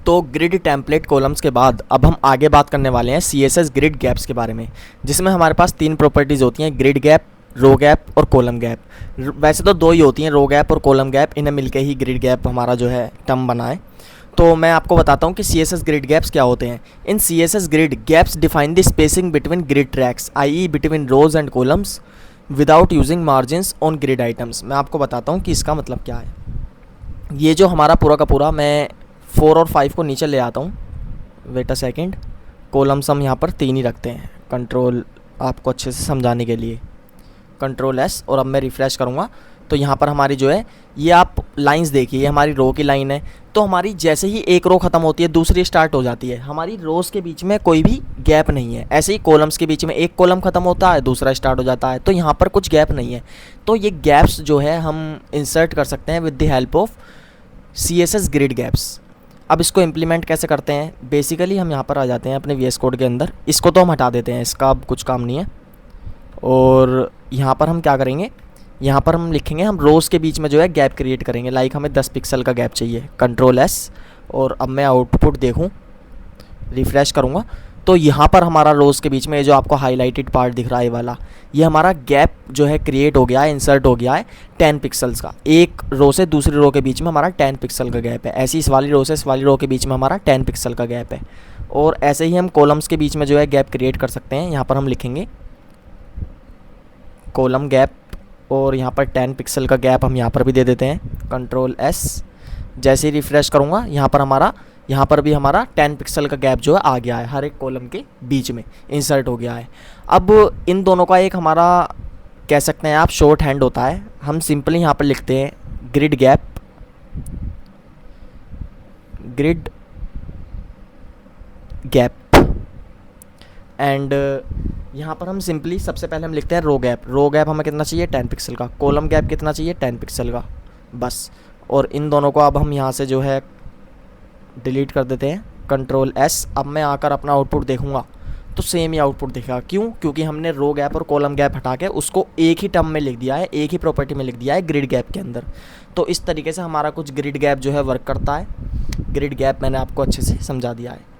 तो grid template columns के बाद अब हम आगे बात करने वाले हैं CSS ग्रिड गैप्स के बारे में, जिसमें हमारे पास 3 प्रॉपर्टीज़ होती हैं, ग्रिड गैप, रो गैप और कॉलम गैप। वैसे तो 2 ही होती हैं, रो गैप और कॉलम गैप, इन्हें मिलके ही ग्रिड गैप हमारा जो है टर्म बना है। तो मैं आपको बताता हूँ कि CSS ग्रिड गैप्स क्या होते हैं। In CSS grid gaps define the spacing between grid tracks I between rows and columns without using margins on grid items. मैं आपको बताता हूँ कि इसका मतलब क्या है। ये जो हमारा पूरा का पूरा, मैं 4 और 5 को नीचे ले आता हूँ, वेट अ सेकेंड। कॉलम्स हम यहाँ पर 3 ही रखते हैं, कंट्रोल आपको अच्छे से समझाने के लिए, कंट्रोल S, और अब मैं रिफ़्रेश करूँगा तो यहाँ पर हमारी जो है, ये आप लाइंस देखिए, ये हमारी रो की लाइन है। तो हमारी जैसे ही एक रो ख़त्म होती है दूसरी स्टार्ट हो जाती है, हमारी रोज़ के बीच में कोई भी गैप नहीं है। ऐसे ही कॉलम्स के बीच में एक कॉलम ख़त्म होता है दूसरा स्टार्ट हो जाता है, तो यहाँ पर कुछ गैप नहीं है। तो ये गैप्स जो है हम इंसर्ट कर सकते हैं with the help of CSS grid gaps. अब इसको इम्प्लीमेंट कैसे करते हैं, बेसिकली हम यहाँ पर आ जाते हैं अपने VS कोड के अंदर। इसको तो हम हटा देते हैं, इसका अब कुछ काम नहीं है। और यहाँ पर हम क्या करेंगे, यहाँ पर हम लिखेंगे, हम रोज़ के बीच में जो है गैप क्रिएट करेंगे। लाइक हमें 10 पिक्सल का गैप चाहिए, कंट्रोल S, और अब मैं आउटपुट देखूँ, रिफ़्रेश करूँगा तो यहाँ पर हमारा रोज़ के बीच में जो आपको हाईलाइटेड पार्ट दिख रहा है वाला, ये हमारा गैप जो है क्रिएट हो गया है, इंसर्ट हो गया है 10 पिक्सल्स का। एक रो से दूसरी रो के बीच में हमारा 10 पिक्सल का गैप है। ऐसे इस वाली रो से इस वाली रो के बीच में हमारा 10 पिक्सल का गैप है। और ऐसे ही हम कॉलम्स के बीच में जो है गैप क्रिएट कर सकते हैं। यहाँ पर हम लिखेंगे कॉलम गैप, और यहाँ पर 10 पिक्सल का गैप हम यहाँ पर भी दे देते हैं, कंट्रोल S। जैसे ही रिफ़्रेश करूँगा यहाँ पर भी हमारा 10 पिक्सल का गैप जो है आ गया है, हर एक कॉलम के बीच में इंसर्ट हो गया है। अब इन दोनों का एक हमारा कह सकते हैं आप शॉर्ट हैंड होता है। हम सिंपली यहाँ पर लिखते हैं grid gap, grid gap, and यहाँ पर हम सिंपली सबसे पहले हम लिखते हैं रो गैप। रो गैप हमें कितना चाहिए, 10 पिक्सल का। कॉलम गैप कितना चाहिए, 10 पिक्सल का, बस। और इन दोनों को अब हम यहाँ से जो है डिलीट कर देते हैं, कंट्रोल S। अब मैं आकर अपना आउटपुट देखूंगा तो सेम ही आउटपुट दिखेगा। क्यों? क्योंकि हमने रो गैप और कॉलम गैप हटा के उसको एक ही टर्म में लिख दिया है, एक ही प्रॉपर्टी में लिख दिया है ग्रिड गैप के अंदर। तो इस तरीके से हमारा कुछ ग्रिड गैप जो है वर्क करता है। ग्रिड गैप मैंने आपको अच्छे से समझा दिया है।